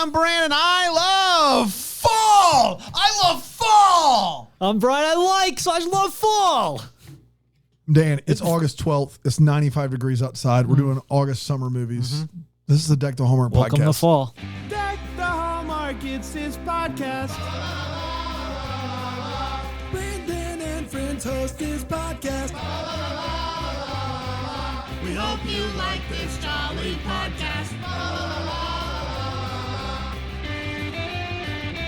I'm Brandon. I love fall. I love fall. I'm Brian. I love fall. Dan, it's August 12th. It's 95 degrees outside. We're doing August summer movies. This is the Deck the Hallmark Welcome podcast. to fall. Deck the Hallmark. It's his podcast. Brandon and friends host this podcast. We hope you like this jolly podcast.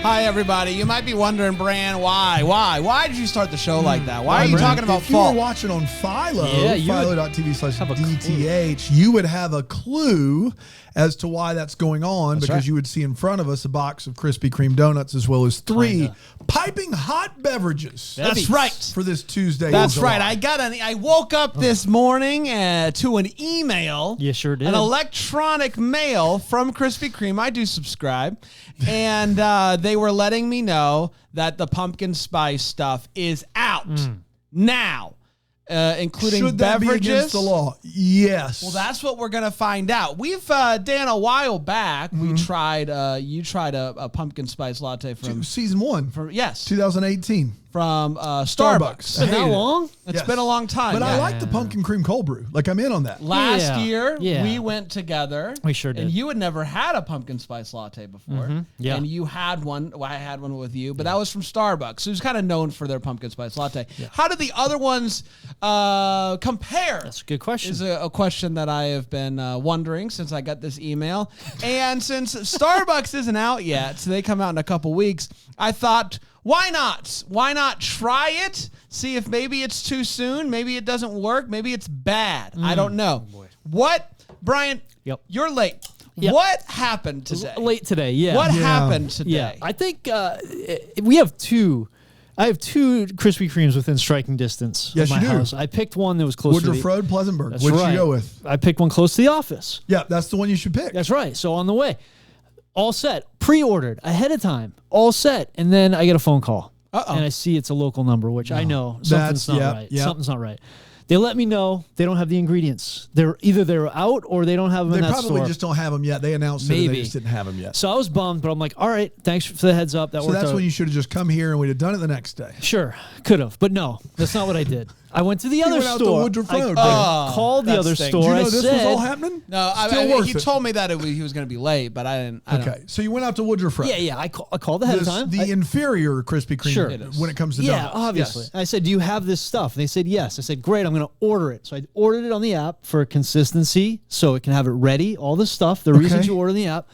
Hi, everybody. You might be wondering, Bran, why did you start the show like that? Why are you talking about if fall? you were watching on Philo, Yeah, you would philo.tv/DTH, you would have a clue as to why that's going on, because right. you would see in front of us a box of Krispy Kreme donuts as well as three piping hot beverages. That's right. For this Tuesday. That's in July. right. I woke up this morning to an email. You sure did. An electronic mail from Krispy Kreme. I do subscribe. And they were letting me know that the pumpkin spice stuff is out now, including Should that beverages. be against the law? Yes. Well, that's what we're going to find out. We've, Dan, a while back, we tried, you tried a pumpkin spice latte from season 1. yes, 2018. from Starbucks. I Been that hated it. long? It's Yes. been a long time. But I yeah. like the pumpkin cream cold brew. Like, I'm in on that. Last year, Yeah. we went together. We sure did. And you had never had a pumpkin spice latte before. Yeah. And you had one. Well, I had one with you, but that was from Starbucks, who's kind of known for their pumpkin spice latte. How did the other ones compare? That's a good question. Is a question that I have been wondering since I got this email. And since Starbucks isn't out yet, so they come out in a couple weeks, I thought, why not? Why not try it? See if maybe it's too soon. Maybe it doesn't work. Maybe it's bad. I don't know. What, Brian? Yep. You're late. Yep. What happened today? Late today, yeah. What Yeah. happened today? Yeah, I think we have two. I have two Krispy Kremes within striking distance Yes, of my you do. house. I picked one that was close Woodruff to the... Road, Pleasantburg. That's What'd right. you go with? I picked one close to the office. Yeah, that's the one you should pick. That's right. So on the way, all set, pre-ordered ahead of time, all set, and then I get a phone call. Uh-oh. And I see it's a local number, which I know something's not right. yeah. Something's not right. They let me know they don't have the ingredients. They're out or they don't have them They in that probably store. just don't have them yet. They announced it, and Maybe. they just didn't have them yet. So I was bummed, but I'm like, all right, thanks for the heads up. That So worked that's out. when you should have just come here and we'd have done it the next day. Sure, could have, but no, that's not what I did. I went to the other went out to store. Woodruff I Road, called the that other stinks. store. Do you know I this said, was all happening? No, Still worth he it. told me that he was going to be late, but I didn't. I Okay, so you went out to Woodruff Road. Yeah, I called ahead of time. The inferior Krispy Kreme Sure. It is. when it comes to Yeah, donuts. obviously. Yes. I said, do you have this stuff? And they said, yes. I said, great, I'm going to order it. So I ordered it on the app for consistency so it can have it ready, all the stuff, the reasons you order in the app.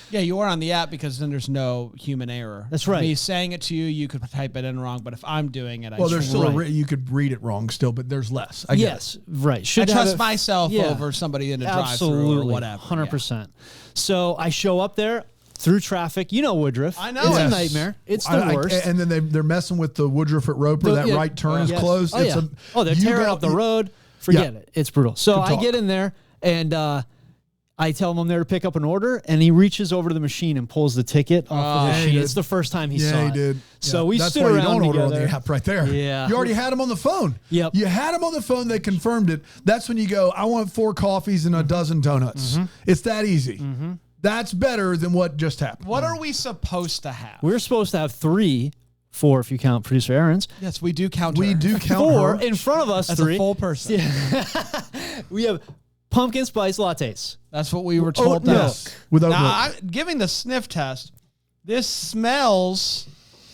Yeah, you are on the app because then there's no human error. That's right. Me saying it to you, you could type it in wrong, but if I'm doing it, I Well, just there's still Right. you could read it wrong still, but there's less. I get Yes, right. I Should have trust it- myself Yeah. over somebody in a drive-through Absolutely, or whatever. 100%. So I show up there through traffic. You know Woodruff. I know It's it. a nightmare. It's the worst. and then they're messing with the Woodruff at Roper. That Yeah. right turn is Yes. closed. Oh, It's yeah. They're tearing up the road. Forget it. It's brutal. So Good I talk. get in there and I tell him I'm there to pick up an order, and he reaches over to the machine and pulls the ticket off the yeah, he machine. did. It's the first time he saw Yeah, it. he did. So Yeah. we That's stood why you around don't order on together. the app right there. Yeah. You already had them on the phone. Yep. You had them on the phone. They confirmed it. That's when you go, I want 4 coffees and a dozen donuts. It's that easy. That's better than what just happened. What are we supposed to have? We're supposed to have 3, 4 if you count producer Aaron's. Yes, we do count. We her. do count 4 her. in front of us. That's 3. a full person. We have pumpkin spice lattes. That's what we were told. Oh, yes. With oat Now, milk. I'm giving the sniff test. This smells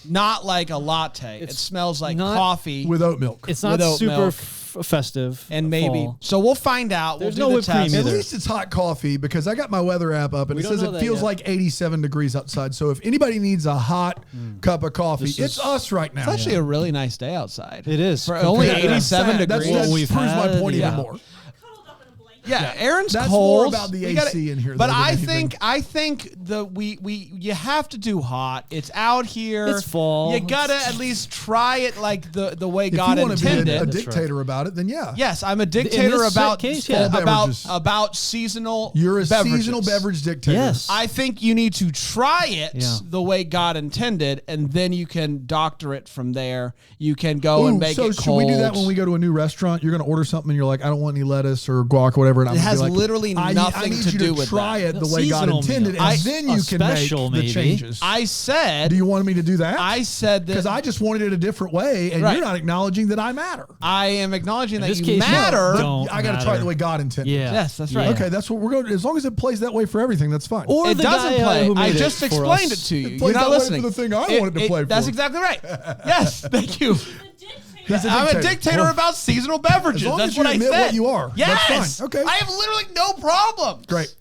not like a latte. It smells like not- coffee With oat milk. It's not With oat super milk. festive. and maybe. fall. So we'll find out. There's we'll no do whipped the cream test. At either. least it's hot coffee because I got my weather app up and We it don't says know it that feels yet. like 87 degrees outside. So if anybody needs a hot cup of coffee, This it's is- us right now. It's actually a really nice day outside. It is. For only Compared to that 87 sad- degrees. That we've proves my had, point yeah. even more. Yeah, Aaron's That's cold. more about the You AC in here, But though, than I anything. think you have to do hot. It's out here. It's fall. You gotta at least try it like the way If God you want to intended. be a That's dictator about it, then yeah. Yes, I'm a dictator this about case, yeah. Fall beverages. about seasonal. You're a beverages. seasonal beverage dictator. Yes. I think you need to try it Yeah. the way God intended, and then you can doctor it from there. You can go and make so it should cold. we do that when we go to a new restaurant? You're going to order something and you're like, I don't want any lettuce or guac or whatever. whatever. And I'm It gonna has be like, literally I nothing need to you do to with try that. it the way God Seasonal intended, meal. and then you A can make special, the maybe. changes. I said. Do you want me to do that? I said that because I just wanted it a different way, and Right. you're not acknowledging that I matter. I am acknowledging that this you case, matter. don't I got to try it matter. the way God intended. Yeah. Yes, that's right. Yeah. Okay, that's what we're going to. As long as it plays that way for everything, that's fine. Or It the doesn't guy play. who made I it just for explained us. it to you. It You're plays not that way for listening. the thing I wanted to play That's for. exactly right. Yes, thank you. He's a I'm a dictator about seasonal beverages. As long That's as you what I admit said. what you are, Yes. that's fine. Okay. I have literally no problem. Great.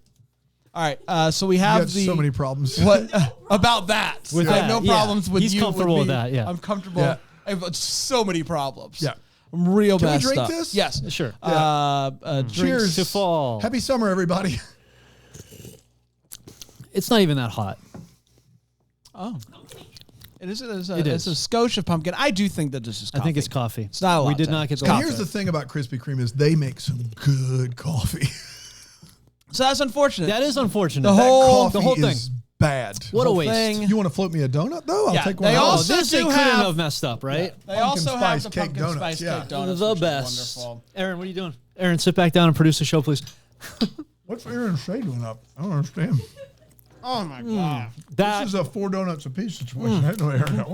All right. So we You have got so many problems. What about that? With I have that, no yeah. problems with He's you. comfortable with me. that, yeah. I'm comfortable. Yeah. I have so many problems. Yeah. I'm real Can we messed drink up. this? Yes. Sure. Drinks Cheers to fall. Happy summer, everybody. It's not even that hot. Oh. It is It it's a is. Scotia pumpkin. I do think that this is coffee. I think it's coffee. It's not a We latte. did not get the And latte. here's the thing about Krispy Kreme is they make some good coffee. So that's unfortunate. That is unfortunate. The That whole- coffee the whole thing. is bad. What a whole waste. thing. You want to float me a donut though? I'll Yeah, take one. they of those. also this they do couldn't have- have messed up, right? They Pumpkin also have spice the cake pumpkin donuts, spice yeah. cake donuts, The which is best. wonderful. Aaron, what are you doing? Aaron, sit back down and produce the show, please. What's Aaron Shea doing up? I don't understand. Oh my god. That This is a 4 donuts a piece situation. I didn't know Aaron. No.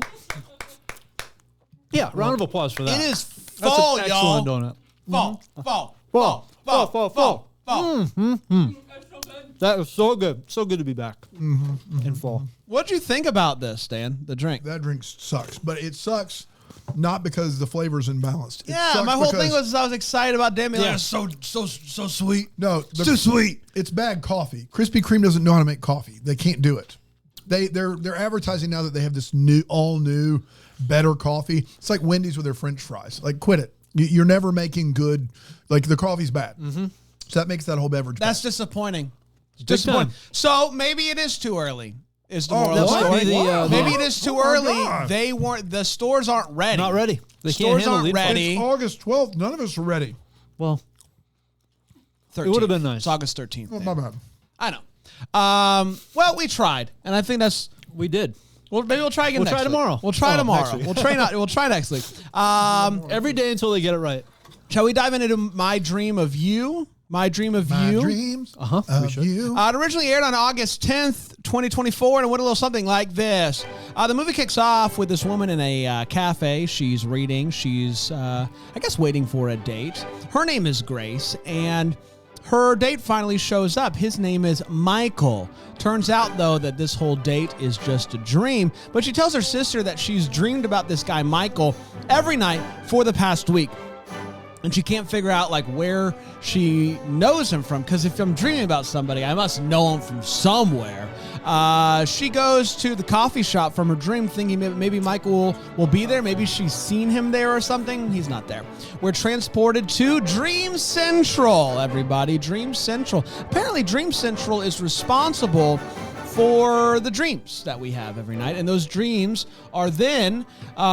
yeah, round of applause for that. It is That's fall, an y'all. excellent donut. Fall. That was so good. So good to be back in fall. What'd you think about this, Dan? The drink. That drink sucks, but it sucks not because the flavor's imbalanced. It Yeah, sucks my whole thing because- was I was excited about Dan being like, Yeah. "It's so sweet. no, Too sweet. It's bad coffee. Krispy Kreme doesn't know how to make coffee. They can't do it. They're advertising now that they have this all new, better coffee. It's like Wendy's with their French fries. Like, quit it. You're never making good. Like, the coffee's bad. Mm-hmm. So that makes that whole beverage. That's bad. disappointing. Big Disappointing. time. So maybe it is too early. Is the Oh, moral of the that might story? be the, Maybe it is too Oh my early. God. They weren't. The stores aren't ready. Not ready. They Stores can't handle aren't lead time. ready. It's August 12th. None of us are ready. Well, 13th. It would've been nice. It's August 13th. Oh, my bad. I know. Well, we tried, and I think that's. we did. Well, maybe we'll try again. We'll next try week. tomorrow. We'll try Oh, tomorrow. next week. We'll try next week. Every day until they get it right. Shall we dive into my dream of you? My dream of My you. dreams Uh-huh, we of should. you. It originally aired on August 10th, 2024, and it went a little something like this. The movie kicks off with this woman in a cafe. She's reading. She's, I guess, waiting for a date. Her name is Grace, and her date finally shows up. His name is Michael. Turns out, though, that this whole date is just a dream, but she tells her sister that she's dreamed about this guy, Michael, every night for the past week. And she can't figure out like where she knows him from, because if I'm dreaming about somebody, I must know him from somewhere. She goes to the coffee shop from her dream thinking maybe Michael will be there. Maybe she's seen him there or something. He's not there. We're transported to Dream Central, everybody. Dream Central. Apparently, Dream Central is responsible for the dreams that we have every night. And those dreams are then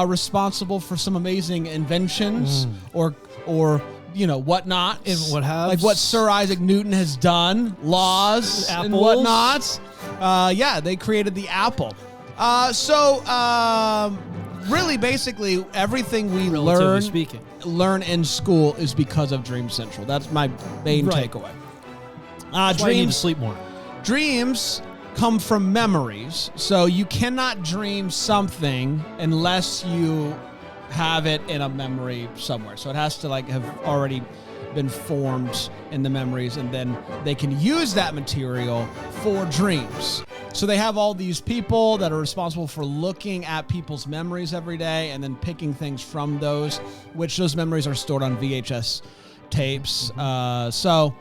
responsible for some amazing inventions or whatnot. And what have. Like what Sir Isaac Newton has done, laws and Apples. whatnot. They created the apple. Really, basically, everything we Relatively speaking. learn in school is because of Dream Central. That's my main Right. takeaway. That's why you need to Dreams, sleep more. dreams come from memories, so you cannot dream something unless you have it in a memory somewhere. So it has to have already been formed in the memories, and then they can use that material for dreams. So they have all these people that are responsible for looking at people's memories every day and then picking things from those, which those memories are stored on VHS tapes. So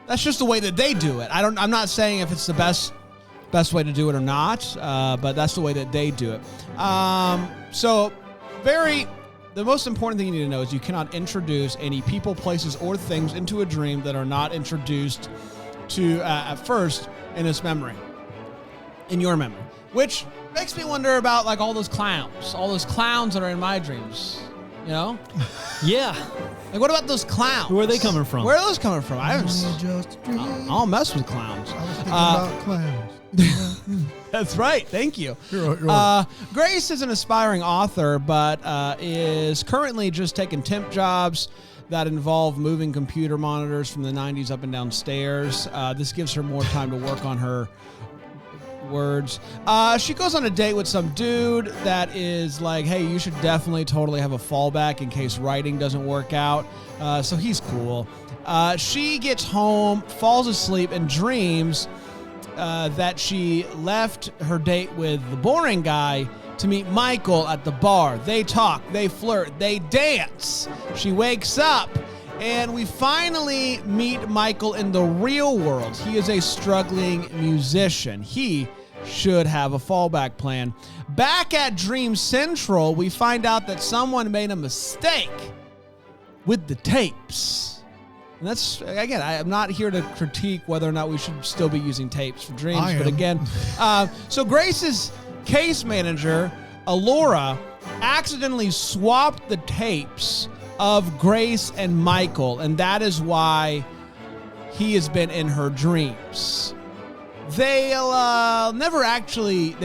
that's just the way that they do it. I'm not saying if it's the best way to do it or not, but that's the way that they do it. The most important thing you need to know is you cannot introduce any people, places, or things into a dream that are not introduced to at first in its memory, in your memory. Which makes me wonder about all those clowns that are in my dreams. You know, Yeah. what about those clowns? Where are they coming from? Where are those coming from? I haven't. Just a dream. I don't mess with clowns. I was thinking about clowns. That's right. Thank you. You're right. Grace is an aspiring author, but is currently just taking temp jobs that involve moving computer monitors from the 90s up and down stairs. This gives her more time to work on her words. She goes on a date with some dude that is like, hey, you should definitely totally have a fallback in case writing doesn't work out. So he's cool. She gets home, falls asleep, and dreams that she left her date with the boring guy to meet Michael at the bar. They talk, they flirt, they dance. She wakes up, and we finally meet Michael in the real world. He is a struggling musician. He should have a fallback plan. Back at Dream Central, we find out that someone made a mistake with the tapes. And that's, again, I'm not here to critique whether or not we should still be using tapes for dreams. But again, so Grace's case manager, Alora, accidentally swapped the tapes of Grace and Michael, and that is why he has been in her dreams. They've never actually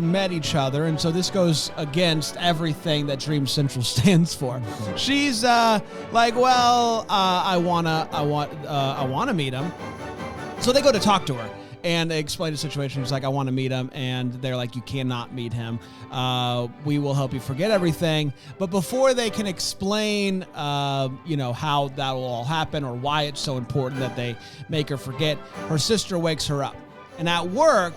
met each other, and so this goes against everything that Dream Central stands for. She's like, well, I wanna meet him. So they go to talk to her and they explain the situation. She's like, I want to meet him, and they're like, you cannot meet him. We will help you forget everything. But before they can explain, how that will all happen or why it's so important that they make her forget, her sister wakes her up. And at work,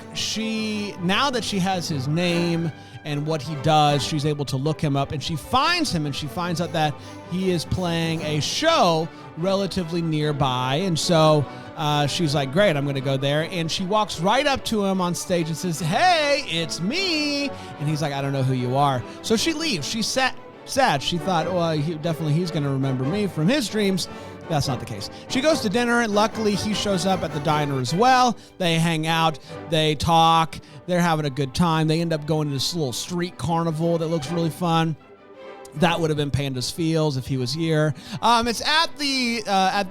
now that she has his name and what he does, she's able to look him up, and she finds him, and she finds out that he is playing a show relatively nearby. And so she's like, great, I'm going to go there. And she walks right up to him on stage and says, hey, it's me. And he's like, I don't know who you are. So she leaves. She's sad. She thought, well, he's going to remember me from his dreams. That's not the case. She goes to dinner, and luckily he shows up at the diner as well. They hang out, they talk, they're having a good time. They end up going to this little street carnival that looks really fun. That would have been Panda's Fields if he was here. It's at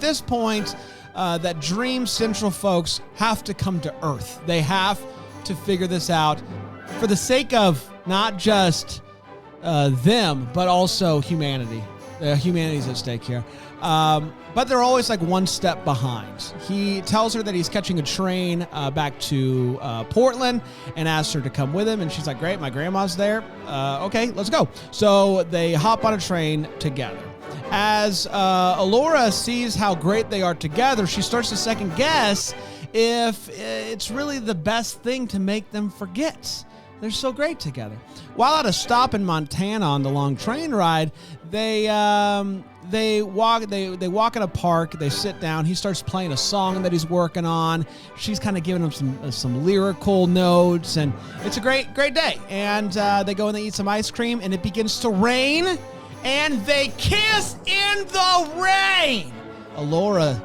this point that Dream Central folks have to come to Earth. They have to figure this out for the sake of not just them, but also humanity. Humanity's at stake here. But they're always like one step behind. He tells her that he's catching a train back to Portland and asks her to come with him. And she's like, great, my grandma's there. Okay, let's go. So they hop on a train together. As Alora sees how great they are together, she starts to second guess if it's really the best thing to make them forget. They're so great together. While at a stop in Montana on the long train ride, they walk in a park. They sit down. He starts playing a song that he's working on. She's kind of giving him some lyrical notes, and it's a great day. And they go and they eat some ice cream, and it begins to rain, and they kiss in the rain. Alora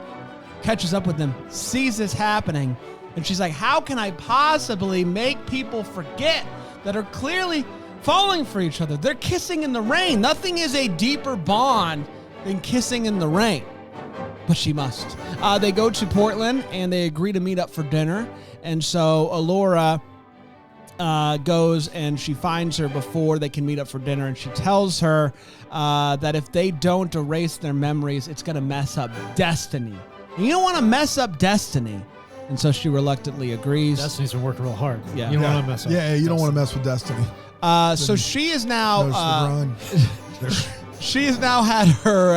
catches up with them, sees this happening, and she's like, how can I possibly make people forget that are clearly falling for each other? They're kissing in the rain. Nothing is a deeper bond than kissing in the rain. But she must. They go to Portland, and they agree to meet up for dinner. And so Alora goes, and she finds her before they can meet up for dinner, and she tells her that if they don't erase their memories, it's going to mess up destiny. And you don't want to mess up destiny. And so she reluctantly agrees. Destiny's been working real hard. Yeah. You don't want to mess up. Yeah, you don't want to mess with Destiny. So she is now Notice she has now had her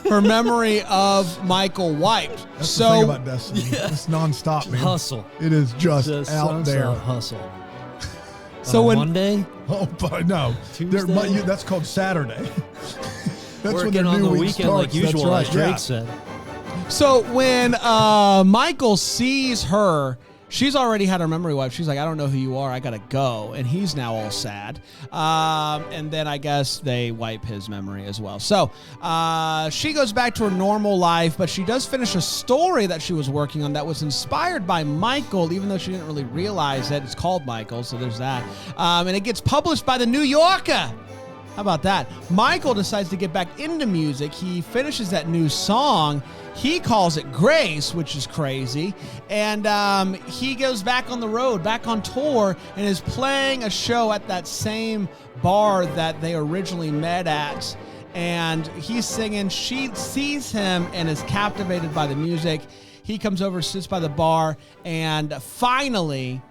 her memory of Michael wiped. That's the thing about Destiny. It's nonstop, man. Hustle. It is just out there. Hustle. So when Monday? Oh, but no. Tuesday? That's called Saturday. That's Working when their on new the week weekend starts. like usual, That's as right. Drake Yeah. said. So when Michael sees her, she's already had her memory wiped. She's like, I don't know who you are. I got to go. And he's now all sad. And then I guess they wipe his memory as well. So she goes back to her normal life, but she does finish a story that she was working on that was inspired by Michael, even though she didn't really realize it. It's called Michael, so there's that. And it gets published by the New Yorker. How about that? Michael decides to get back into music. He finishes that new song. He calls it Grace, which is crazy. And he goes back on the road, back on tour, and is playing a show at that same bar that they originally met at. and he's singing. She sees him and is captivated by the music. He comes over, sits by the bar, and finally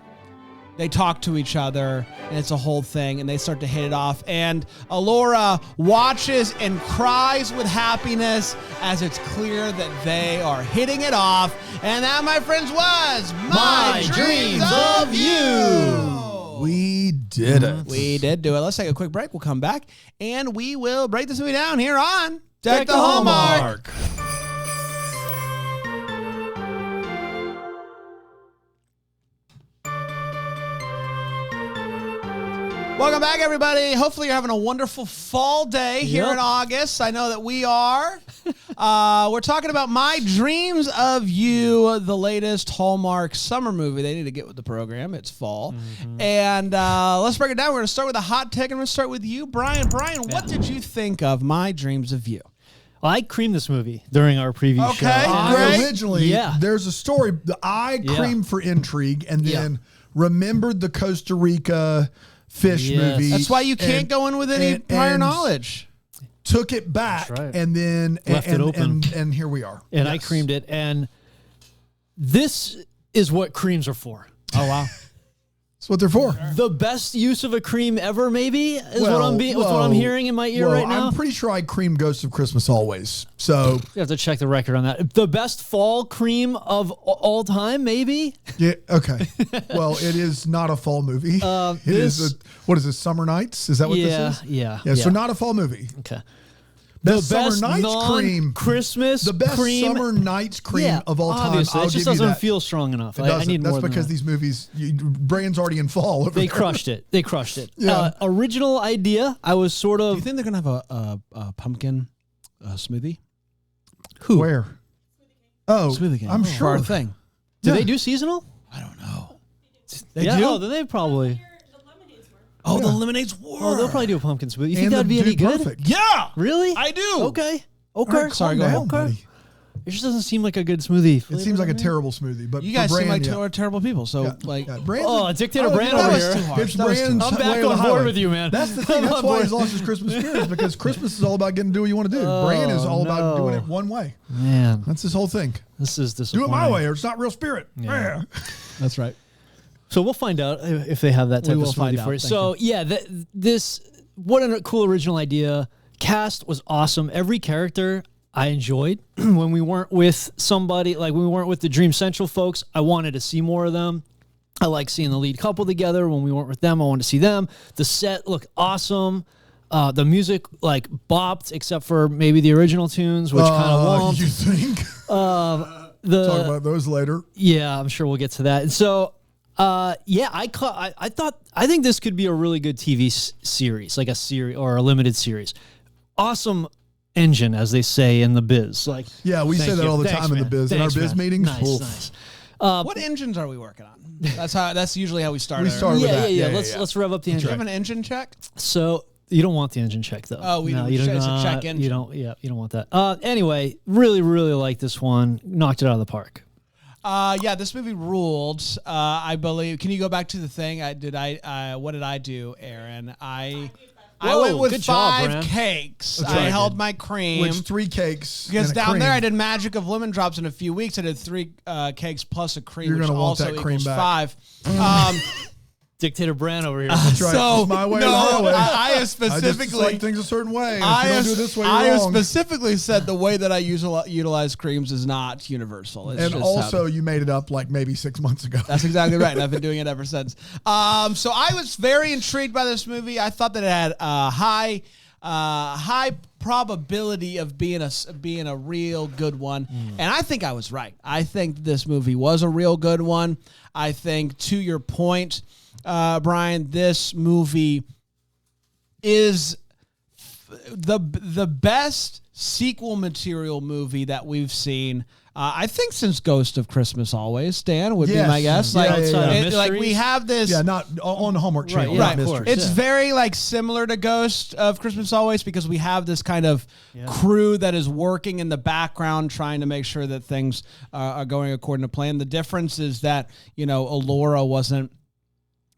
they talk to each other, and it's a whole thing, and they start to hit it off. And Alora watches and cries with happiness as it's clear that they are hitting it off. And that, my friends, was My Dreams of You. We did it. We did do it. Let's take a quick break. We'll come back, and we will break this movie down here on Deck the Hallmark. Welcome back, everybody. Hopefully you're having a wonderful fall day here in August. I know that we are. We're talking about My Dreams of You, the latest Hallmark summer movie. They need to get with the program. It's fall. And let's break it down. We're going to start with a hot take, and we're going to start with you, Brian. Brian, what did you think of My Dreams of You? Well, I creamed this movie during our preview show. Okay, Originally, there's a story that I creamed for intrigue and then remembered the Costa Rica fish movie. That's why you can't go in with any prior knowledge. Took it back and then left it open. And here we are. And I creamed it. And this is what creams are for. Oh, wow. That's what they're for. The best use of a cream ever, maybe, is what I'm hearing in my ear right now. I'm pretty sure I cream Ghost of Christmas Always. So you have to check the record on that. The best fall cream of all time, maybe? Yeah, okay. Well, it is not a fall movie. It is what is this, Summer Nights? Is that what this is? Yeah. So not a fall movie. Okay. Best Summer Nights cream. Christmas The best cream. Summer Nights cream of all time. Obviously, I'll it just give you doesn't that. feel strong enough. It I need more That's than because that. these movies, Brand's already in fall. Over They there. crushed it. They crushed it. Yeah. Original idea. I was sort Do of. you think they're going to have a pumpkin smoothie? Who? Where? Oh, Smoothie game. I'm For sure. our thing. Do they do seasonal? I don't know. They do. Oh, then they probably. Oh, the lemonades were. Oh, they'll probably do a pumpkin smoothie. You think And that'd be the any Dude good? Perfect. Yeah. Really? I do. Okay. All right, Sorry, calm go ahead. down, buddy. It just doesn't seem like a good smoothie. It seems like a terrible smoothie, but You guys for seem Brand, like terrible people. So, Brand, Oh, Dictator Brand over was here. too harsh. It's That was too Brand's I'm back way of on the board highway. with you, man. That's the thing. I'm That's on why board. he's lost his Christmas spirit, because Christmas is all about getting to do what you want to do. Brand is all about doing it one way. Man, That's his whole thing. this is Do disappointing. it my way, or it's not real spirit. Yeah. that's right. So we'll find out if they have that type We of will find smoothie out. for you. Thank So this what a cool original idea. Cast was awesome. Every character I enjoyed. When we weren't with somebody, like when we weren't with the Dream Central folks, I wanted to see more of them. I like seeing the lead couple together. When we weren't with them, I wanted to see them. The set looked awesome. The music like bopped, except for maybe the original tunes, which kind of You womped. think? Talk about those later. Yeah, I'm sure we'll get to that. And so, I think this could be a really good TV series, like a series or a limited series. Awesome engine, as they say in the biz. Like, Yeah, we say thank that you. all the Thanks, time in the man. biz. In our Thanks, biz man. meetings. Nice, Oof. nice. What engines are we working on? That's usually how we start. We start with Yeah, that. yeah. Let's rev up the Do you engine. have an engine check? So you don't want the engine check though. Oh, we no, do. you don't. It's a check engine. You don't. Yeah, you don't want that. Anyway, really, really like this one. Knocked it out of the park. Yeah, this movie ruled. I believe. Can you go back to the thing? What did I do, Aaron? I went with good job, 5 Bram. cakes. That's I right. held my cream. Which 3 cakes? Because and a down there cream. I did Magic of Lemon Drops in a few weeks. I did 3 cakes plus a cream, You're which gonna want also that cream equals back. 5. Dictator Brand over here. That's right. So It's my way or no, the highway. I I just like things a certain way. And if you don't do it this way, I you're wrong. specifically said the way that I utilize creams is not universal. It's And just also, you made it up like maybe 6 months ago. that's exactly right. And I've been doing it ever since. So I was very intrigued by this movie. I thought that it had a high probability of being a real good one. And I think I was right. I think this movie was a real good one. I think, to your point, Brian, this movie is the best sequel material movie that we've seen. I think since Ghost of Christmas Always, Dan would be Yes. my guess. Yeah, Like, yeah, yeah. like we have this. Yeah, not on the Hallmark Channel. Right, not of Mysteries. course. It's Yeah. very like similar to Ghost of Christmas Always because we have this kind of crew that is working in the background trying to make sure that things are going according to plan. The difference is that, Alora wasn't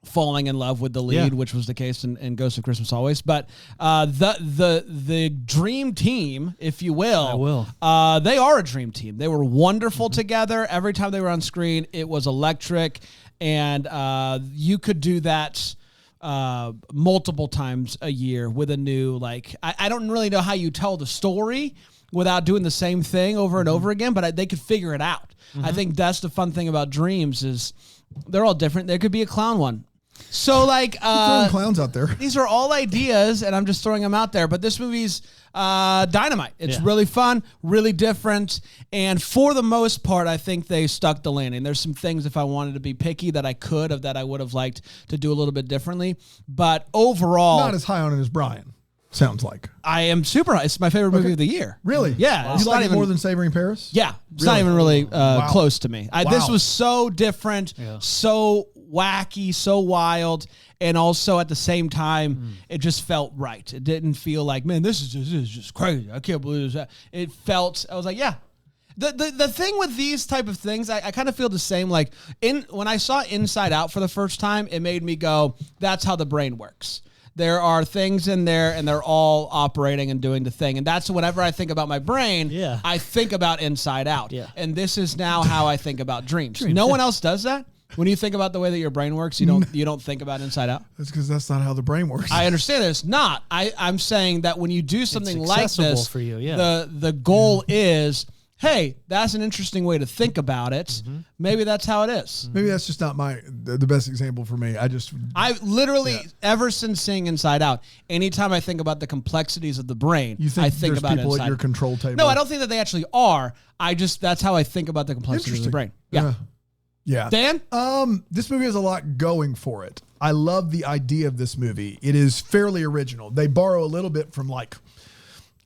falling in love with the lead, which was the case in Ghost of Christmas Always. But the dream team, if you will, they are a dream team. They were wonderful together. Every time they were on screen, it was electric, and you could do that multiple times a year with a new, like, I don't really know how you tell the story without doing the same thing over and over again, but they could figure it out. I think that's the fun thing about dreams is they're all different. There could be a clown one. So, like, throwing clowns out there. These are all ideas, and I'm just throwing them out there. But this movie's dynamite. It's really fun, really different, and for the most part, I think they stuck the landing. There's some things, if I wanted to be picky, that I would have liked to do a little bit differently. But overall, not as high on it as Brian. Sounds like. I am super high. It's my favorite movie of the year. Really? Yeah. Wow. You like it more than Savoring Paris? Yeah. It's not even really close to me. This was so different, so wacky, so wild, and also at the same time, it just felt right. It didn't feel like, man, this is just crazy. I can't believe this. It felt, I was like, yeah. The thing with these type of things, I kind of feel the same. Like when I saw Inside Out for the first time, it made me go, that's how the brain works. There are things in there, and they're all operating and doing the thing. And that's whenever I think about my brain, I think about Inside Out. Yeah. And this is now how I think about dreams. No one else does that. When you think about the way that your brain works, you don't think about Inside Out. That's because that's not how the brain works. I understand that it's not. I'm saying that when you do something like this, for you, the goal is, hey, that's an interesting way to think about it. Maybe that's how it is. Maybe that's just not the best example for me. I literally, ever since seeing Inside Out, anytime I think about the complexities of the brain, I think about people Inside at your control table. No, I don't think that they actually are. That's how I think about the complexities of the brain. Yeah. Yeah. Dan? This movie has a lot going for it. I love the idea of this movie. It is fairly original. They borrow a little bit from like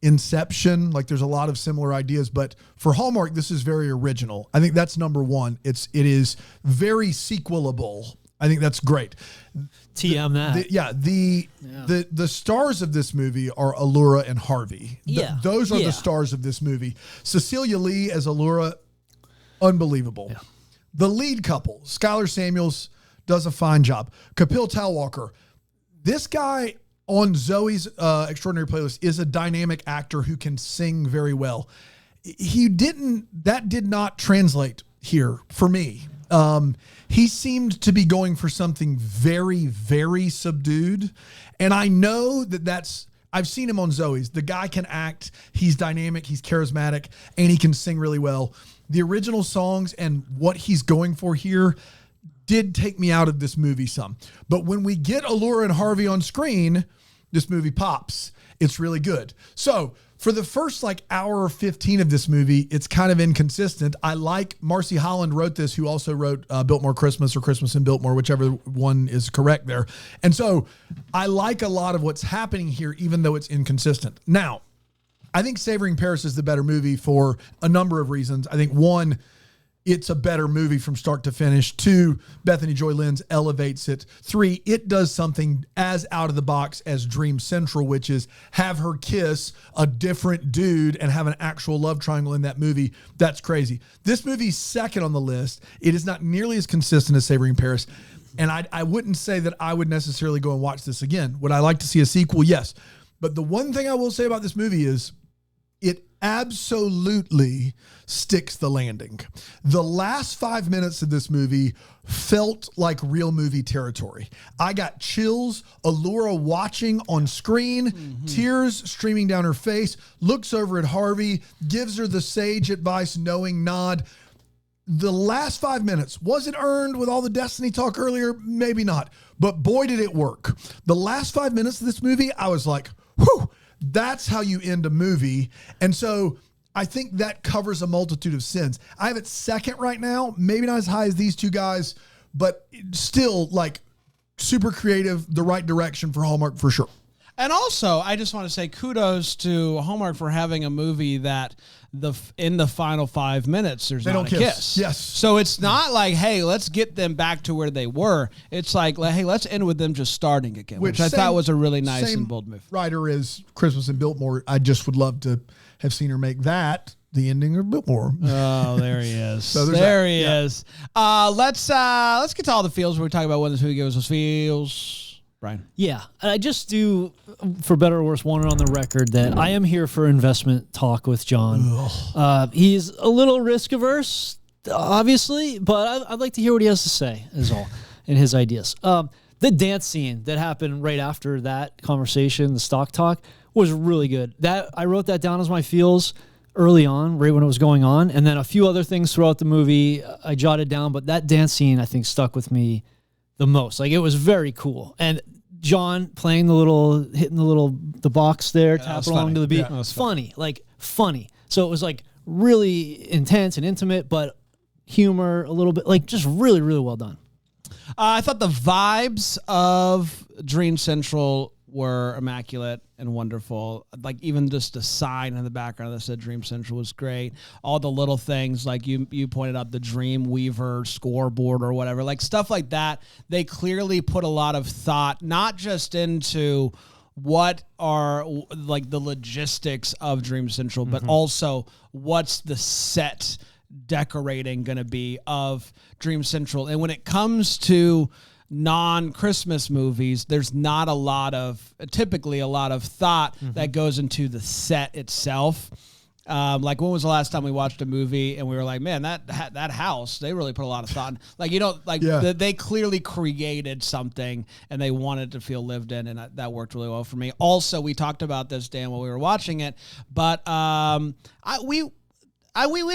Inception, like there's a lot of similar ideas, but for Hallmark, this is very original. I think that's number one. It is very sequelable. I think that's great. TM that. The stars of this movie are Allura and Harvey. Those are the stars of this movie. Cecilia Lee as Allura, unbelievable. Yeah. The lead couple, Skylar Samuels, does a fine job. Kapil Talwalkar, this guy on Zoe's Extraordinary Playlist is a dynamic actor who can sing very well. That did not translate here for me. He seemed to be going for something very, very subdued. And I know I've seen him on Zoe's. The guy can act. He's dynamic. He's charismatic, and he can sing really well. The original songs and what he's going for here did take me out of this movie some. But when we get Allura and Harvey on screen, this movie pops. It's really good. So for the first hour 15 of this movie, it's kind of inconsistent. I like Marcy Holland wrote this, who also wrote Biltmore Christmas or Christmas in Biltmore, whichever one is correct there. And so I like a lot of what's happening here, even though it's inconsistent. Now, I think Savoring Paris is the better movie for a number of reasons. I think one, it's a better movie from start to finish. Two, Bethany Joy Lenz elevates it. Three, it does something as out of the box as Dream Central, which is have her kiss a different dude and have an actual love triangle in that movie. That's crazy. This movie's second on the list. It is not nearly as consistent as Savoring Paris. And I wouldn't say that I would necessarily go and watch this again. Would I like to see a sequel? Yes. But the one thing I will say about this movie is it absolutely sticks the landing. The last 5 minutes of this movie felt like real movie territory. I got chills. Allura watching on screen, tears streaming down her face, looks over at Harvey, gives her the sage advice, knowing nod. The last 5 minutes, was it earned with all the Destiny talk earlier? Maybe not. But boy, did it work. The last 5 minutes of this movie, I was like, whew, that's how you end a movie. And so I think that covers a multitude of sins. I have it second right now, maybe not as high as these two guys, but still super creative, the right direction for Hallmark for sure. And also, I just want to say kudos to Hallmark for having a movie that in the final 5 minutes, there's not a kiss. Yes. So it's not like, hey, let's get them back to where they were. It's like, hey, let's end with them just starting again, which I thought was a really nice and bold move. Writer is Christmas in Biltmore. I just would love to have seen her make that. the ending a bit more. Oh, there he is. So there's there that. he Yeah. is. Let's get to all the feels. We're talking about when this movie gives us feels. Brian. Yeah, I just do, for better or worse, want it on the record that I am here for investment talk with John. He's a little risk averse, obviously, but I'd like to hear what he has to say, is all, and his ideas. The dance scene that happened right after that conversation, the stock talk, was really good. That I wrote that down as my feels early on, right when it was going on, and then a few other things throughout the movie I jotted down, but that dance scene I think stuck with me the most. Like, it was very cool. And John playing hitting the box there, tapping along to the beat. Yeah, funny. So it was like really intense and intimate, but humor a little bit, like just really, really well done. I thought the vibes of Dream Central were immaculate and wonderful. Like, even just a sign in the background that said Dream Central was great. All the little things, like you pointed out, the Dream Weaver scoreboard or whatever, like stuff like that. They clearly put a lot of thought, not just into what are like the logistics of Dream Central, but also what's the set decorating going to be of Dream Central. And when it comes to non-Christmas movies, there's not typically a lot of thought that goes into the set itself. Like, when was the last time we watched a movie and we were like, man, that house, they really put a lot of thought in. They clearly created something and they wanted to feel lived in, and that worked really well for me. Also, we talked about this, Dan, while we were watching it, but we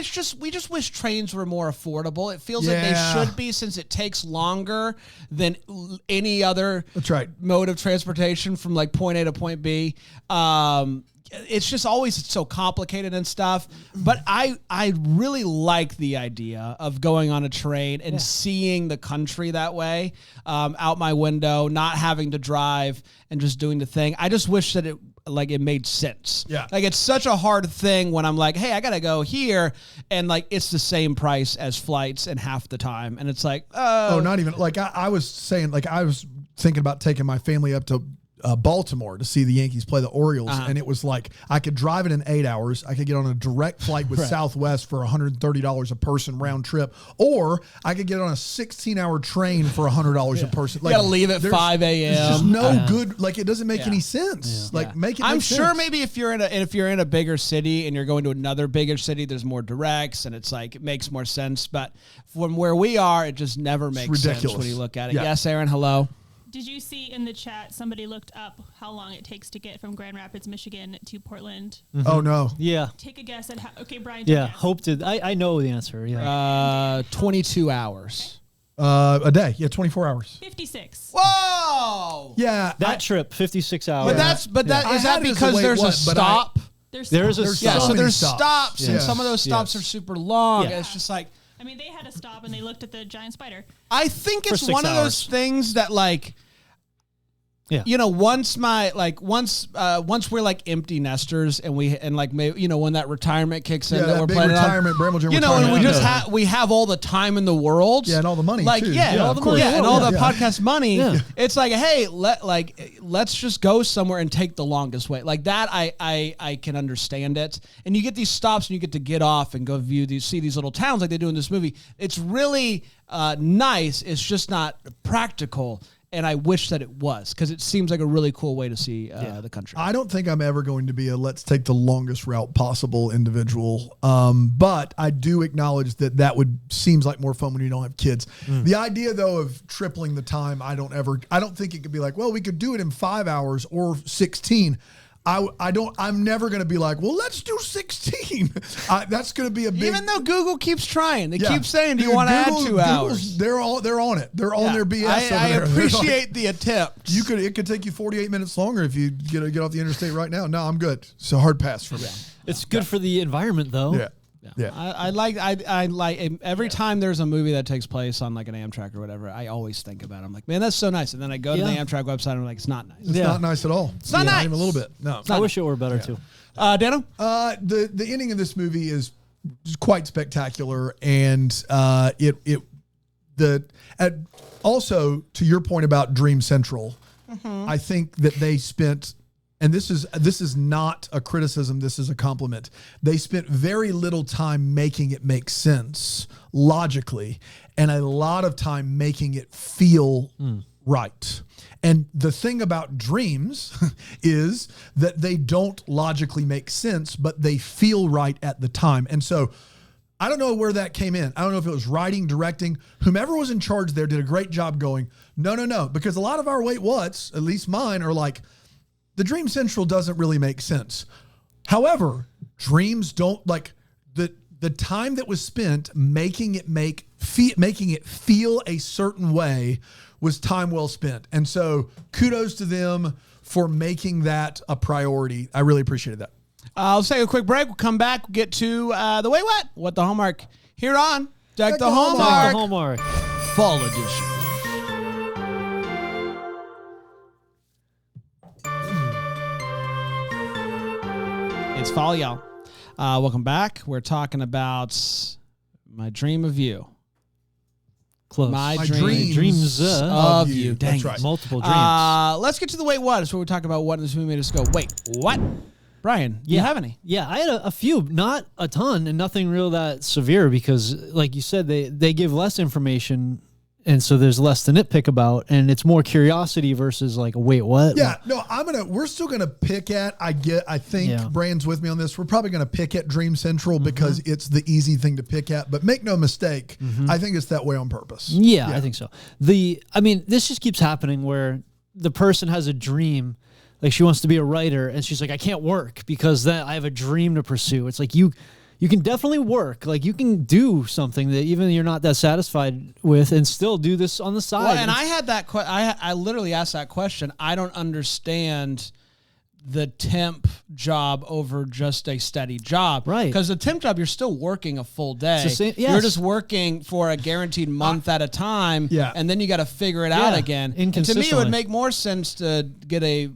just wish trains were more affordable. It feels like they should be, since it takes longer than any other mode of transportation from like point A to point B. It's just always so complicated and stuff. But I really like the idea of going on a train and seeing the country that way, out my window, not having to drive and just doing the thing. I just wish that it made sense. Yeah. Like, it's such a hard thing when I'm like, hey, I got to go here. And like, it's the same price as flights and half the time. And it's like, oh, not even like I was saying, like, I was thinking about taking my family up to Baltimore to see the Yankees play the Orioles. And it was like, I could drive it in 8 hours. I could get on a direct flight with Southwest for $130 a person round trip, or I could get on a 16-hour train for $100 a person. Like, you got to leave at 5 a.m. It's just no good. Like, it doesn't make any sense. Like, make it. I'm make sure sense. maybe if you're in a bigger city and you're going to another bigger city, there's more directs and it's like, it makes more sense. But from where we are, it just never makes sense when you look at it. Yeah. Yes, Aaron, hello. Did you see in the chat somebody looked up how long it takes to get from Grand Rapids, Michigan to Portland? Oh, no. Yeah. Take a guess at how. Okay, Brian. Yeah. Hope to. I know the answer. Yeah. 22 hours. A day. Yeah, 24 hours. 56. Whoa! Yeah. That trip, 56 hours. But I is that had it as because wait, there's what, a but stop? There's a There's stop. Yeah, so many there's stops. stops, and Yes. some of those stops are super long. Yeah. And it's just like, I mean, they had a stop and they looked at the giant spider. I think For it's 6 one of those hours. things that, like, Yeah. you know, once we're like empty nesters and maybe, you know, when that retirement kicks in, Yeah, that that we're big planning on, retirement, Bramble you know, and we retirement. just we have all the time in the world, Yeah, and all the money, like too. yeah, Yeah, and all of the course. money, and all the Yeah. podcast money. Yeah. It's like, hey, let's just go somewhere and take the longest way. Like that, I can understand it. And you get these stops and you get to get off and go see these little towns like they do in this movie. It's really nice. It's just not practical. And I wish that it was, because it seems like a really cool way to see the country. I don't think I'm ever going to be a let's take the longest route possible individual. But I do acknowledge that seems like more fun when you don't have kids. The idea though of tripling the time, I don't think it could be like, well, we could do it in 5 hours or 16. I'm never going to be like, well, let's do 16. That's going to be a big. Even though Google keeps trying, they Yeah. keep saying, "Do you Dude, want to add Google- 2 hours?" They're on it. They're on their BS. I over there. They're appreciate like, the attempt. it could take you 48 minutes longer if you get off the interstate right now. No, I'm good. It's a hard pass for me. It's good for the environment, though. Yeah. Yeah. I like every time there's a movie that takes place on like an Amtrak or whatever, I always think about it. I'm like, man, that's so nice. And then I go to the Yeah. Amtrak website and I'm like, it's not nice. It's not nice at all. It's not nice. even a little bit. No. I wish it were better too. Dano? The ending of this movie is quite spectacular, and also to your point about Dream Central, I think that they spent and this is not a criticism, this is a compliment. They spent very little time making it make sense logically and a lot of time making it feel right. And the thing about dreams is that they don't logically make sense, but they feel right at the time. And so I don't know where that came in. I don't know if it was writing, directing, whomever was in charge there did a great job going, no, because a lot of our wait what's, at least mine, are like, the Dream Central doesn't really make sense. However, dreams don't like the time that was spent making it feel a certain way was time well spent. And so kudos to them for making that a priority. I really appreciated that. Let's take a quick break. We'll come back. We'll get to the Wait What the Hallmark here on Deck the Hallmark. The Hallmark. Fall Edition. It's fall, y'all. Welcome back. We're talking about my dream of you. Close. My dreams of you. Dang That's it. right. Multiple dreams. Let's get to the Wait What. It's where we talk about what in this movie made us go, wait, what? Brian, do you have any? Yeah, I had a few, not a ton, and nothing real that severe because, like you said, they give less information, and so there's less to nitpick about, and it's more curiosity versus like, wait, what? Yeah, no, we're still gonna pick at, I think Brian's with me on this. We're probably gonna pick at Dream Central because it's the easy thing to pick at, but make no mistake, I think it's that way on purpose. Yeah, I think so. This just keeps happening where the person has a dream. Like she wants to be a writer and she's like, I can't work because then I have a dream to pursue. It's like you can definitely work. Like you can do something that even you're not that satisfied with and still do this on the side. Well, and I had that I literally asked that question. I don't understand the temp job over just a steady job. Right. Because the temp job, you're still working a full day. It's the same, yes. You're just working for a guaranteed month at a time. Yeah. And then you got to figure it out again. And to me, it would make more sense to get a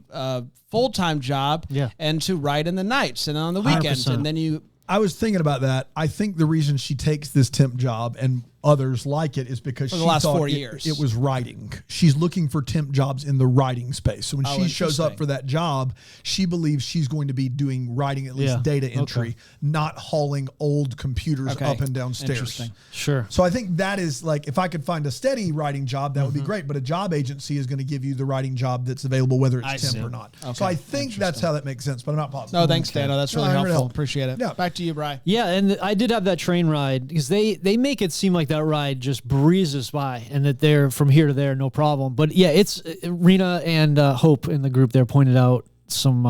full-time job and to write in the nights and on the weekends. 100%. And then you... I was thinking about that. I think the reason she takes this temp job and others like it is because for she the last thought 4 years it was writing. She's looking for temp jobs in the writing space. So when she shows up for that job, she believes she's going to be doing writing, at least data entry, not hauling old computers up and down stairs. Interesting. Sure. So I think that is like, if I could find a steady writing job, that would be great. But a job agency is going to give you the writing job that's available, whether it's temp or not. Okay. So I think that's how that makes sense, but I'm not positive. No, thanks, Dano. That's really helpful. Appreciate it. Yeah. Back to you, Brian. Yeah, and I did have that train ride because they make it seem like that ride just breezes by and that they're from here to there, no problem. But yeah, it's Rena and Hope in the group there pointed out some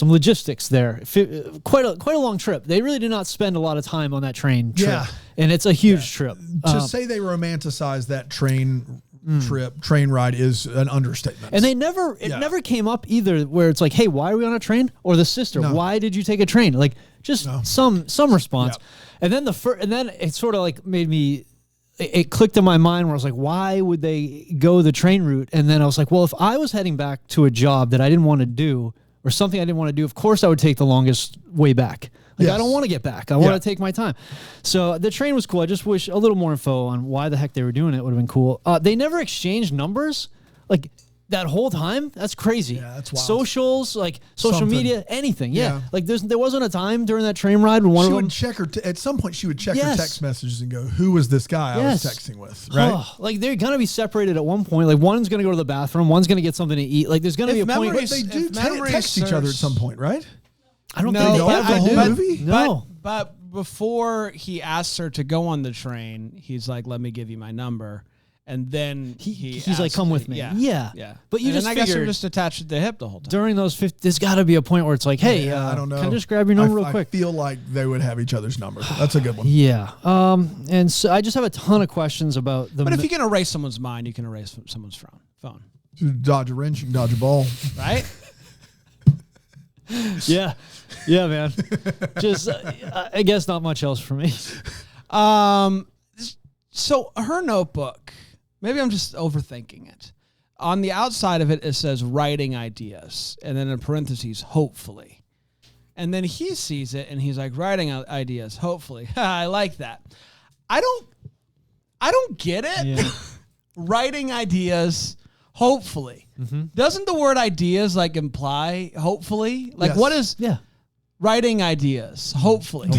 logistics there. Quite a long trip. They really did not spend a lot of time on that train trip. Yeah. And it's a huge trip. To say they romanticize that train ride is an understatement. And never came up either where it's like, hey, why are we on a train? Or the sister, why did you take a train? Like just some response. Yeah. And then it sort of like made me, it clicked in my mind where I was like, why would they go the train route? And then I was like, well, if I was heading back to a job that I didn't want to do or something I didn't want to do, of course I would take the longest way back. Like, I don't want to get back. I want to take my time. So the train was cool. I just wish a little more info on why the heck they were doing it would have been cool. They never exchanged numbers. Like, that whole time? That's crazy. Yeah, that's wild. Socials, like social Something. media, anything. Yeah. Like there wasn't a time during that train ride when one she of would them check her at some point. She would check her text messages and go, "Who was this guy I was texting with?" Right? Oh, like they're gonna be separated at one point. Like one's gonna go to the bathroom, one's gonna get something to eat. Like there's gonna be a point. But they do text each other at some point, right? I don't think think they ever the whole do. movie? No. But before he asks her to go on the train, he's like, "Let me give you my number." And then he's like, "Come with me." Yeah. But you I guess you're just attached to the hip the whole time. During those 50, there's got to be a point where it's like, "Hey, I don't know. Can I just grab your number real I quick?" feel like they would have each other's numbers. That's a good one. Yeah. And so I just have a ton of questions about the. But if you can erase someone's mind, you can erase someone's phone. You dodge a wrench, you can dodge a ball. Right? Yeah, man. Just, I guess not much else for me. So her notebook, maybe I'm just overthinking it. On the outside of it, it says writing ideas, and then in parentheses, hopefully. And then he sees it, and he's like, writing ideas, hopefully. I like that. I don't get it. Yeah. Writing ideas, hopefully. Doesn't the word ideas like imply hopefully? Like Yes. what is Yeah. writing ideas? Hopefully.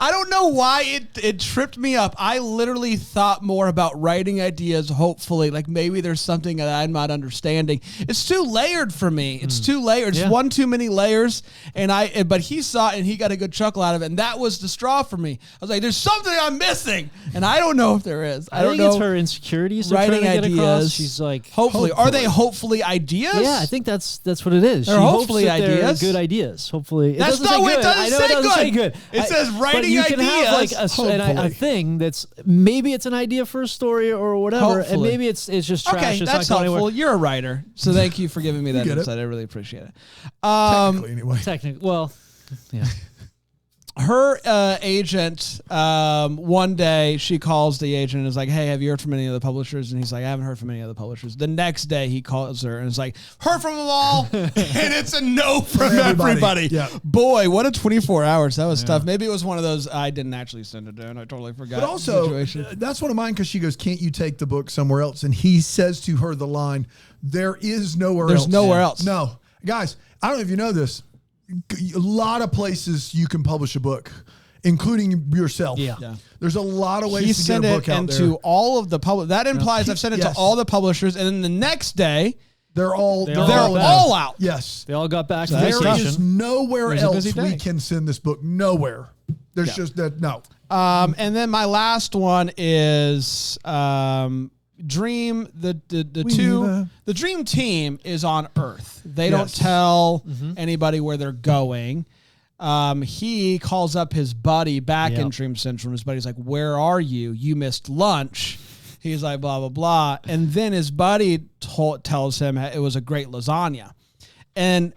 I don't know why it tripped me up. I literally thought more about writing ideas, hopefully. Like maybe there's something that I'm not understanding. It's too layered for me. It's too layered. It's Yeah. one too many layers. But he saw it and he got a good chuckle out of it. And that was the straw for me. I was like, there's something I'm missing. And I don't know if there is. I don't think know. it's her insecurities they're Writing trying to get across. ideas. She's like, Hopefully. Are they hopefully ideas? yeah, I think that's what it is. They're She hopefully hopes that they're ideas. good ideas. Hopefully, That's doesn't not say what it good. doesn't I know say it doesn't good. say good. It says writing but you can have like ideas. and I Hopefully. thing that's maybe it's an idea for a story or whatever, and Hopefully. maybe it's just trash. Okay, it's that's not going helpful. anywhere. You're a writer, so thank you for giving me that get it. insight. I really appreciate it. Technically, anyway. Technically, well, yeah. Her agent, one day she calls the agent and is like, hey, have you heard from any of the publishers? And he's like, I haven't heard from any of the publishers. The next day he calls her and is like, heard from them all. And it's a no from everybody. Yeah. Boy, what a 24 hours. That was tough. Maybe it was one of those, I didn't actually send it in. I totally forgot. But also, situation. that's one of mine because she goes, can't you take the book somewhere else? And he says to her the line, there is nowhere else. There's nowhere else. No. Guys, I don't know if you know this. A lot of places you can publish a book, including yourself. Yeah. There's a lot of ways He to sent get a it book out into there. all of the public. That implies I've sent it Yes. to all the publishers. And then the next day, They're all all out. Yes. They all got back to There vacation. is nowhere There's a else busy we day. can send this book. Nowhere. There's just that. No. And then my last one is Dream. The Dream team is on Earth. They don't Yes. tell anybody where they're going. He calls up his buddy back in Yep. Dream Central. His buddy's like, "Where are you? You missed lunch." He's like, "Blah blah blah," and then his buddy tells him it was a great lasagna, and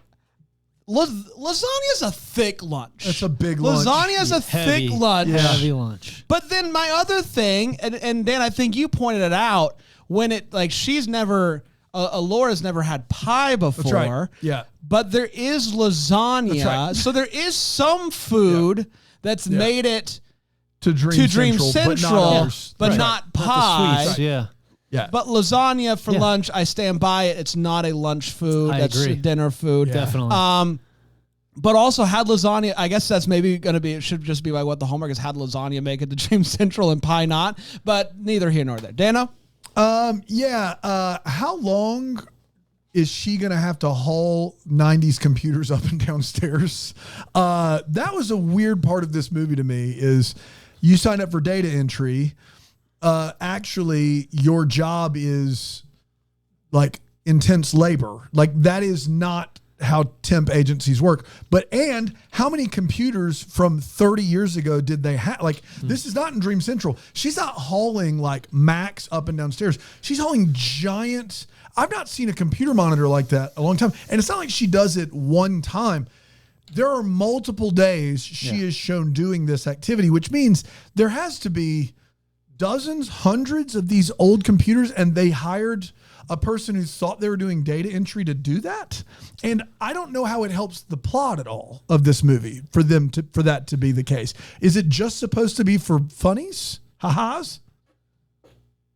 lasagna's a thick lunch. It's a big lunch. Lasagna's a Heavy. thick lunch. Heavy lunch. But then my other thing, and Dan, I think you pointed it out, when it like she's never, Alora's never had pie before. That's right. Yeah. But there is lasagna, That's right. so there is some food that's made it To Dream to Dream Central, Central, but but not ours. not Not the pie. sweets. Yeah. Yeah. But lasagna for Yeah. lunch, I stand by it. It's not a lunch food. I That's agree. a dinner food. Definitely. But also had lasagna. I guess that's maybe going to be. It should just be like what the Hallmark is. Had lasagna make it to Dream Central and pie not. But neither here nor there. Dano? How long is she going to have to haul 90s computers up and down stairs? That was a weird part of this movie to me is you sign up for data entry. Actually, your job is like intense labor. Like that is not how temp agencies work. And how many computers from 30 years ago did they have? Like this is not in Dream Central. She's not hauling like Macs up and down stairs. She's hauling giant. I've not seen a computer monitor like that a long time. And it's not like she does it one time. There are multiple days she is shown doing this activity, which means there has to be dozens, hundreds of these old computers, and they hired a person who thought they were doing data entry to do that. And I don't know how it helps the plot at all of this movie for that to be the case. Is it just supposed to be for funnies? Ha-has?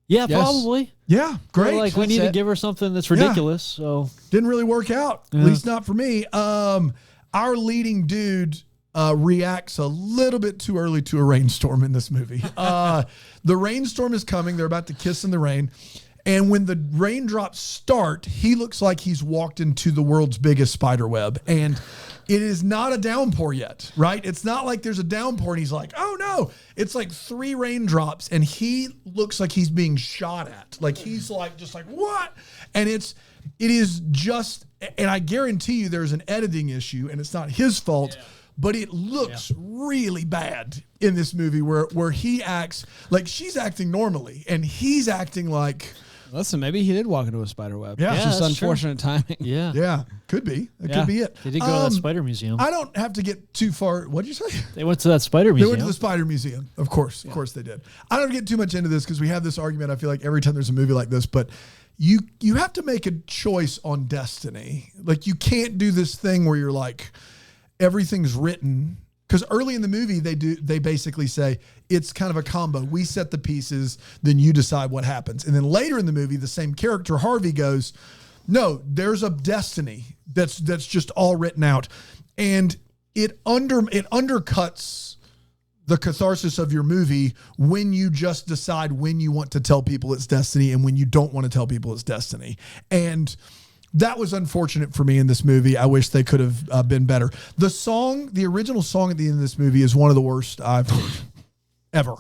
Yeah, Yes. probably. Yeah, great. Like we That's need to it. give her something that's ridiculous. So Didn't really work out, at least not for me. Our leading dude reacts a little bit too early to a rainstorm in this movie. The rainstorm is coming. They're about to kiss in the rain. And when the raindrops start, he looks like he's walked into the world's biggest spider web. And it is not a downpour yet, right? It's not like there's a downpour and he's like, oh no. It's like 3 raindrops and he looks like he's being shot at. Like he's like, just like, what? And it is just, and I guarantee you there's an editing issue and it's not his fault. But it looks really bad in this movie where he acts like she's acting normally and he's acting like. Listen, maybe he did walk into a spider web. Yeah. It's Yeah, just that's true. unfortunate timing. yeah, Yeah, could be. That Yeah. could be it. they did go to that spider museum. I don't have to get too far. What did you say? They went to that spider They museum. went to the Spider Museum. Of course they did. I don't get too much into this because we have this argument. I feel like every time there's a movie like this, but you have to make a choice on destiny. Like you can't do this thing where you're like everything's written Because early in the movie, they basically say it's kind of a combo. We set the pieces, then you decide what happens. And then later in the movie, the same character, Harvey, goes, no, there's a destiny that's just all written out. And it undercuts the catharsis of your movie when you just decide when you want to tell people it's destiny and when you don't want to tell people it's destiny. And that was unfortunate for me in this movie. I wish they could have been better. The original song at the end of this movie is one of the worst I've heard ever.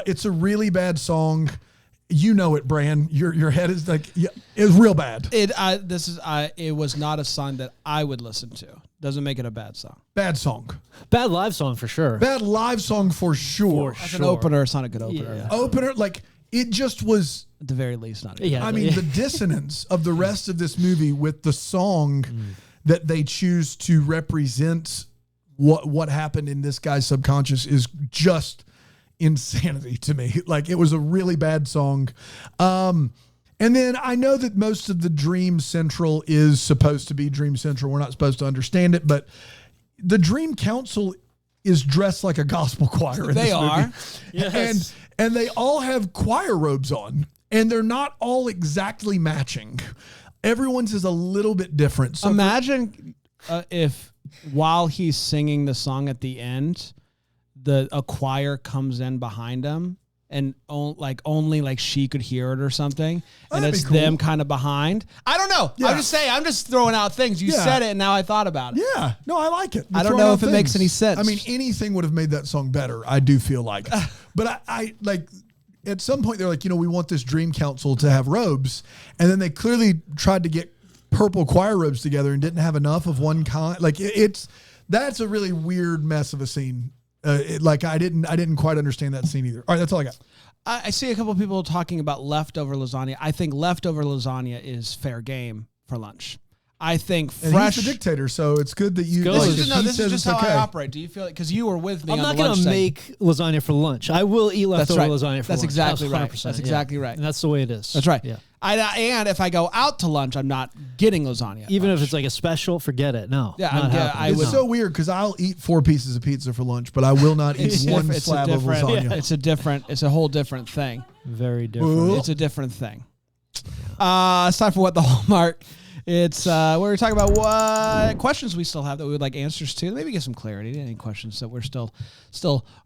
It's a really bad song. You know it, Bran. Your head is like, yeah, it was real bad. It was not a song that I would listen to. Doesn't make it a bad song. Bad song. Bad live song for sure. Bad live song for sure. As an opener, it's not a good opener. Yeah. Opener, like it just was. At the very least, not a good Yeah. I mean, the dissonance of the rest of this movie with the song that they choose to represent what happened in this guy's subconscious is just insanity to me. Like, it was a really bad song. And then I know that most of the Dream Central is supposed to be Dream Central. We're not supposed to understand it, but the Dream Council is dressed like a gospel choir in They this are. movie. Yes. And they all have choir robes on, and they're not all exactly matching. Everyone's is a little bit different. So Imagine if while he's singing the song at the end, a choir comes in behind him and only she could hear it or something, and That'd it's be cool. them kind of behind. I don't know. Yeah. I'm just saying. I'm just throwing out things. You Yeah. said it, and now I thought about it. yeah, no, I like it. I don't Throwing know out if it makes things. any sense. I mean, anything would have made that song better. I do feel like, but I like at some point they're like, we want this Dream Council to have robes, and then they clearly tried to get purple choir robes together and didn't have enough of one kind. Like that's a really weird mess of a scene. I didn't quite understand that scene either. All right, that's all I got. I see a couple of people talking about leftover lasagna. I think leftover lasagna is fair game for lunch. I think And fresh. he's the dictator, so it's good that you. Goes. like, This if is he just says just it's how okay. I operate. Do you feel it? Because you were with me I'm on not the lunch going to segment. make lasagna for lunch. I will eat That's leftover right. lasagna for That's lunch. exactly right. 100%, That's yeah. exactly right. And that's the way it is. That's right. Yeah. And if I go out to lunch, I'm not getting lasagna. at Even lunch. if it's like a special, forget it. No. Yeah, not happening. I It's would- so weird because I'll eat 4 pieces of pizza for lunch, but I will not eat one slab of lasagna. It's a whole different thing. Very different. It's a different thing. It's time for What the Hallmark. It's where we're talking about what questions we still have that we would like answers to. Maybe get some clarity. Any questions that we're still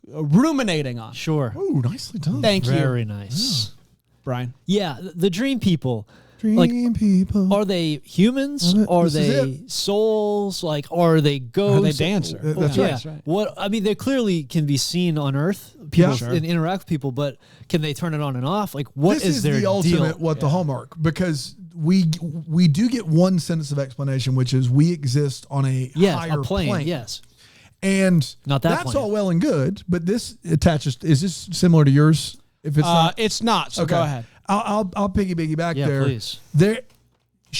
ruminating on. Sure. Ooh, nicely done. Thank you, Very nice. Brian. Yeah, the dream people. Dream people. Are they humans? Are This is they souls? Like, are they ghosts? Are they dancer? That's Yeah. right. That's right. What I mean, they clearly can be seen on Earth. People Yeah. Sure. and interact with people, but can they turn it on and off? Like, what This is their the ultimate deal? what the Hallmark, because we do get one sentence of explanation, which is we exist on a Yes, higher a plane. Yes. And Not that that's plane. all well and good, but this attaches. Is this similar to yours? If it's not, It's not. So go ahead. I'll piggyback Yeah, there. please.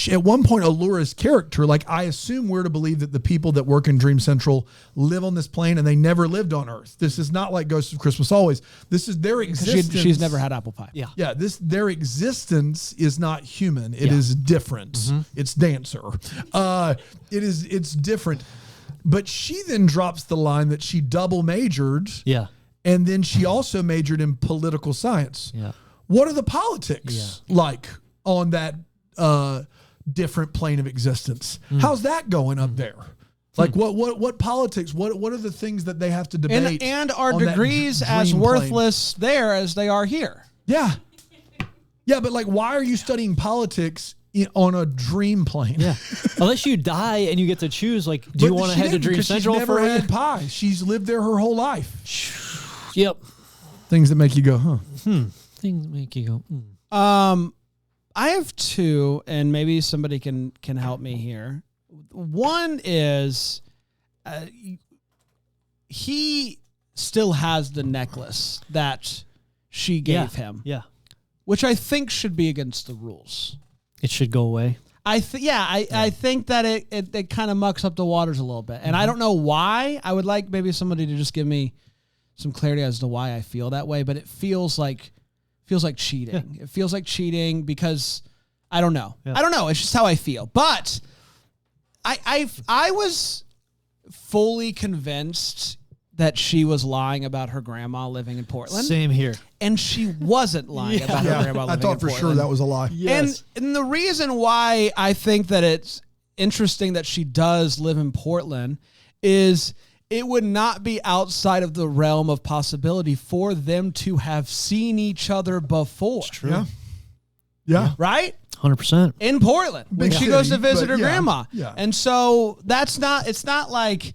At one point, Allura's character, like, I assume we're to believe that the people that work in Dream Central live on this plane and they never lived on Earth. This is not like Ghosts of Christmas Always. This is their existence. She's never had apple pie. Yeah. Yeah, their existence is not human. It is different. It's dancer. It's different. But she then drops the line that she double majored, Yeah. and then she also majored in political science. Yeah. What are the politics like on that different plane of existence? How's that going up there? Like what politics? What are the things that they have to debate? And are on that degrees dream as plane? worthless there as they are here? Yeah. Yeah, but like, why are you studying politics on a dream plane? Yeah. Unless you die and you get to choose, like, do But you want to she head to didn't, Dream 'cause Central she's never for had pie. She's lived there her whole life. Yep. Things that make you go, huh? Things make you go. I have two, and maybe somebody can help me here. One is he still has the necklace that she gave him, Yeah. which I think should be against the rules. It should go away. I think that it kind of mucks up the waters a little bit, and I don't know why. I would like maybe somebody to just give me some clarity as to why I feel that way, but it feels like cheating. It feels like cheating because I don't know. Yeah. I don't know. It's just how I feel. But I was fully convinced that she was lying about her grandma living in Portland. Same here. And she wasn't lying about her grandma living I in thought for Portland. sure that was a lie. Yes. And the reason why I think that it's interesting that she does live in Portland is it would not be outside of the realm of possibility for them to have seen each other before. It's true. Yeah. Right? 100%. In Portland when Big she goes city, to visit but her yeah, grandma. yeah. And so it's not like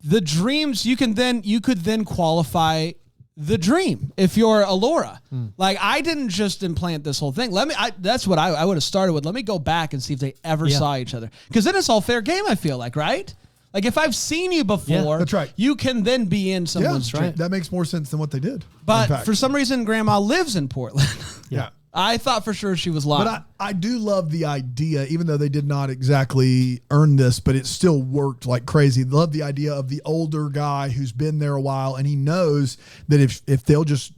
the dreams you could then qualify the dream if you're Alora. Like I didn't just implant this whole thing. That's what I would have started with. Let me go back and see if they ever saw each other. Because then it's all fair game, I feel like, right? Like if I've seen you before, that's right. you can then be in someone's dream. That makes more sense than what they did. But for some reason, Grandma lives in Portland. Yeah. I thought for sure she was lying. But I do love the idea, even though they did not exactly earn this, but it still worked like crazy. Love the idea of the older guy who's been there a while, and he knows that if they'll just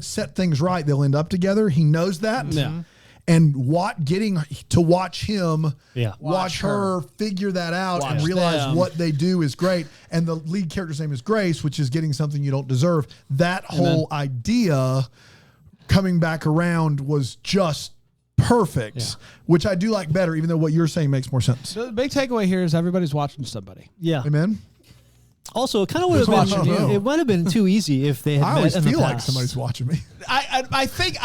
set things right, they'll end up together. He knows that. Yeah. And getting to watch him, Watch watch her figure that out and realize them. what they do is great. And the lead character's name is Grace, which is getting something you don't deserve. That whole idea coming back around was just perfect, which I do like better, even though what you're saying makes more sense. So the big takeaway here is everybody's watching somebody. Yeah. Amen. Also, it kind of would have been. It might have been too easy if they had I met always in the feel like past. somebody's watching me. I think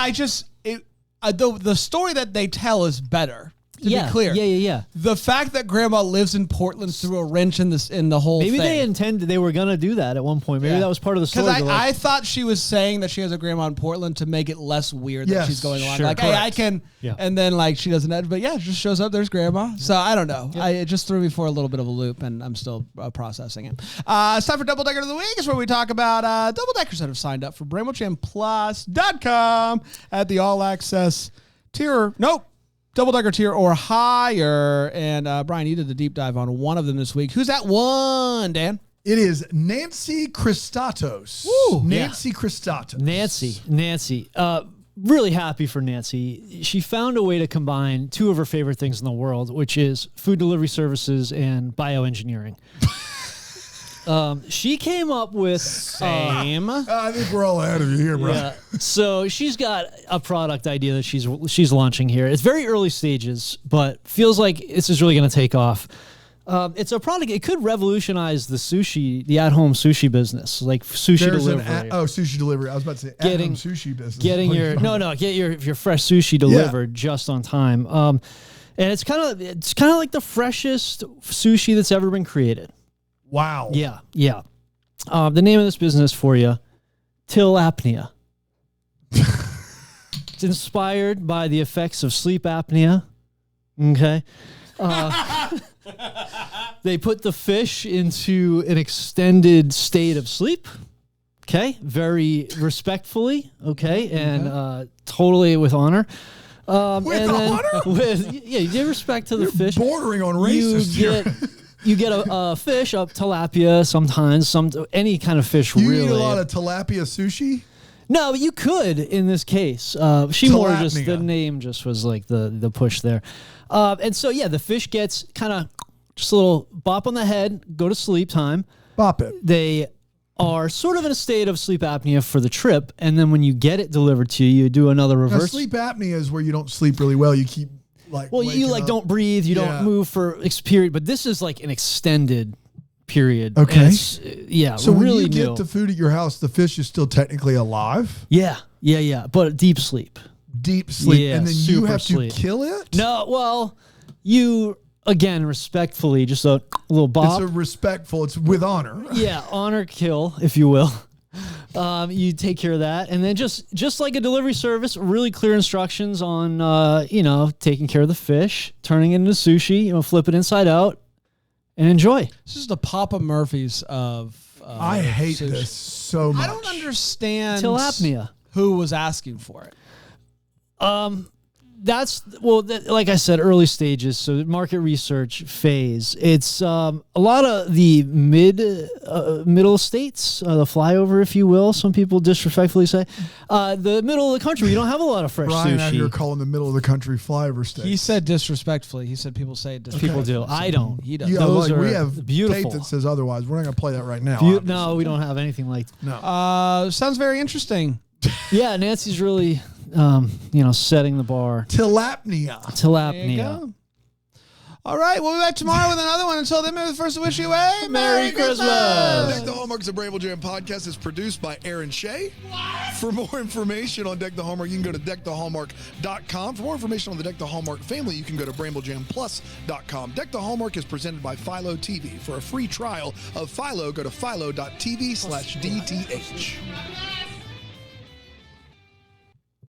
the story that they tell is better. To be clear, Yeah. the fact that Grandma lives in Portland threw a wrench in the whole Maybe thing. they were gonna do that at one point. Maybe that was part of the story. Because I thought she was saying that she has a grandma in Portland to make it less weird that Yes, she's going along. sure, Like, hey, I can, Yeah. and then like she doesn't. But yeah, it just shows up. There's Grandma. So I don't know. It just threw me for a little bit of a loop, and I'm still processing it. It's time for Double Decker of the Week. It's where we talk about double deckers that have signed up for BrainwellChamPlus.com at the all access tier. Nope. Double Decker tier or higher. And Brian, you did the deep dive on one of them this week. Who's that one, Dan? It is Nancy Christatos. Woo, Nancy Christatos. Nancy. Really happy for Nancy. She found a way to combine two of her favorite things in the world, which is food delivery services and bioengineering. She came up with I think we're all ahead of you here, bro. Yeah. So she's got a product idea that she's launching here. It's very early stages, but feels like this is really going to take off. It's a product. It could revolutionize the at-home sushi business, like sushi delivery. Sushi delivery. I was about to say at-home sushi business. Get your fresh sushi delivered just on time. And it's kind of like the freshest sushi that's ever been created. Wow. Yeah. The name of this business for you, Till Apnea. It's inspired by the effects of sleep apnea. Okay. They put the fish into an extended state of sleep. Okay. Very respectfully. Okay. And totally with honor. You give respect to the fish. Bordering on racist here. You get a fish, a tilapia sometimes, any kind of fish. You really eat a lot of tilapia sushi? No, you could in this case. The name just was like the push there. And so, the fish gets kind of just a little bop on the head, go to sleep time. Bop it. They are sort of in a state of sleep apnea for the trip. And then when you get it delivered to you, you do another Now, reverse. sleep apnea is where you don't sleep really well. You keep you don't breathe, you don't move for period, but this is like an extended period. Okay. So when really you get the food at your house, the fish is still technically alive? Yeah. But deep sleep. Deep sleep. Yeah, and then you have sleep. to kill it? No, well, you, again, respectfully, just a little bop. It's with honor. Yeah, honor kill, if you will. You take care of that, and then just like a delivery service, really clear instructions on taking care of the fish, turning it into sushi, flip it inside out, and enjoy. This is the Papa Murphy's of. I hate sushi. this so much. I don't understand Tilapia. who was asking for it. like I said, early stages. So market research phase. It's a lot of the middle states, the flyover, if you will. Some people disrespectfully say the middle of the country. You don't have a lot of fresh Brian sushi. out here calling the middle of the country flyover states. He said disrespectfully. He said people say it disrespectfully. People do. I don't. He does. Yeah, Those like, are we have beautiful. tape that says otherwise. We're not going to play that right now. No, we don't have anything like. No. Sounds very interesting. Yeah, Nancy's really, setting the bar. Tilapnia. There you go. All right, we'll be back tomorrow with another one. Until then, maybe first to wish you a Merry Christmas. Deck the Hallmark's a Bramble Jam podcast is produced by Aaron Shea. For more information on Deck the Hallmark, you can go to deckthehallmark.com. For more information on the Deck the Hallmark family, you can go to bramblejamplus.com. Deck the Hallmark is presented by Philo TV. For a free trial of Philo, go to philo.tv/DTH.